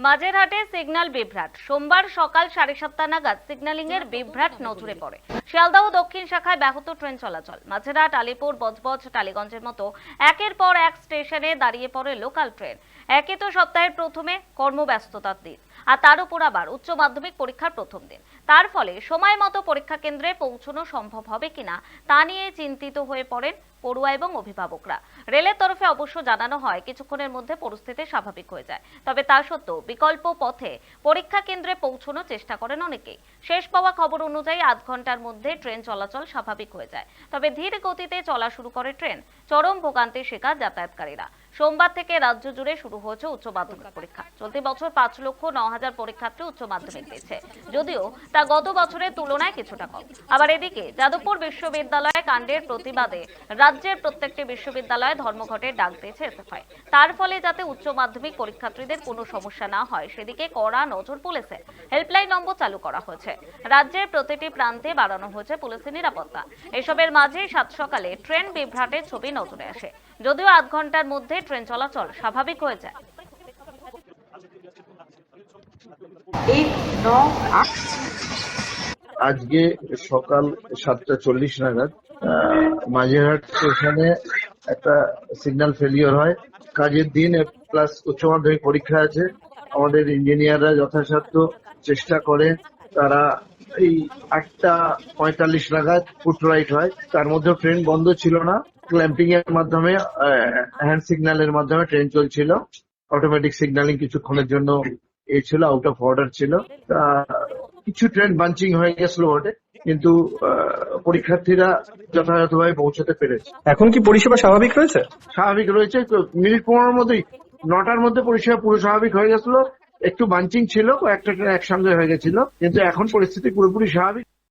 মাঝেরহাটে signal বিভ্রাট। সোমবার সকাল 7:30 নাগাদ সিগন্যালিং এর বিভ্রাট নজরে পড়ে। শিয়ালদহ দক্ষিণ শাখায় ব্যাহত ট্রেন চলাচল। মাঝেরহাট, আলিপুর, বজবজ, টালিগঞ্জের মতো একের পর এক স্টেশনে দাঁড়িয়ে পড়ে লোকাল ট্রেন। একে তো সপ্তাহের প্রথমে কর্মব্যস্ততার দিন, আর তার উপর আবার উচ্চ মাধ্যমিক পরীক্ষার প্রথম দিন। তার ফলে সময় মতো পরীক্ষা কেন্দ্রে পৌঁছানো সম্ভব হবে কিনা তা নিয়ে চিন্তিত হয়ে পড়েন পড়ুয়া এবং অভিভাবকরা। রেলের তরফে অবশ্য জানানো হয় কিছুক্ষণের মধ্যে পরিস্থিতি স্বাভাবিক হয়ে যায়। তবে তা সত্ত্বেও বিকল্প পথে পরীক্ষা কেন্দ্রে পৌঁছানোর চেষ্টা করেন অনেকেই। শেষ পাওয়া খবর অনুযায়ী আধ ঘন্টার মধ্যে ট্রেন চলাচল স্বাভাবিক হয়ে যায়। তবে ধীর গতিতে চলা শুরু করে ট্রেন। চরম ভোগান্তির শিকার যাতায়াতকারীরা। সোমবার থেকে রাজ্য জুড়ে শুরু হয়েছে উচ্চ মাধ্যমিক পরীক্ষা। চলতি বছর 5,09,000 পরীক্ষার্থী উচ্চ মাধ্যমিক দিয়েছে, যদিও তা গত বছরের তুলনায় কিছুটা কম। আবার এদিকে যাদবপুর বিশ্ববিদ্যালয়ে কাণ্ডের প্রতিবাদে রাজ্যের প্রত্যেকটি বিশ্ববিদ্যালয়ে ধর্মঘটের ডাক দিয়েছে এসএফআই। তার ফলে যাতে উচ্চ মাধ্যমিক পরীক্ষার্থীদের কোনো সমস্যা না হয় সেদিকে কড়া নজর পুলিশের। হেল্পলাইন নম্বর চালু করা হয়েছে। রাজ্যের প্রতিটি প্রান্তে বাড়ানো হয়েছে পুলিশের নিরাপত্তা। এসবের মাঝে সাত সকালে ট্রেন বিভ্রাটের ছবি নজরে আসে, যদিও আধ ঘন্টার মধ্যে ট্রেন চলাচল স্বাভাবিক হয়ে যায়। আজকে সকাল 7:40 নাগাদ মাঝেরহাট স্টেশনে একটা সিগন্যাল ফেলিওর হয়। কাজের দিন প্লাস উচ্চ মাধ্যমিক পরীক্ষা আছে। আমাদের ইঞ্জিনিয়াররা যথাসাধ্য চেষ্টা করে। তারা এই 8:45 নাগাদ ফুট রাইট হয়। তার মধ্যে ট্রেন বন্ধ ছিল না। ক্ল্যাম্পিং এর মাধ্যমে, হ্যান্ড সিগন্যালের মাধ্যমে ট্রেন চলছিল। অটোমেটিক সিগন্যালিং কিছুক্ষণের জন্য ছিল, আউট অফ অর্ডার ছিল। কিছু ট্রেন বাঞ্চিং হয়ে গেছিল বটে, কিন্তু পরীক্ষার্থীরা যথাযথভাবে পৌঁছতে পেরেছে। এখন কি পরিষেবা স্বাভাবিক রয়েছে? স্বাভাবিক রয়েছে। মিনিট 15-এর মধ্যেই 9টার মধ্যে পরিষেবা পুরো স্বাভাবিক হয়ে গেছিল। একটু বাঞ্চিং ছিল, কয়েকটা ট্রেন একসঙ্গে হয়ে গেছিল, কিন্তু এখন পরিস্থিতি পুরোপুরি স্বাভাবিক।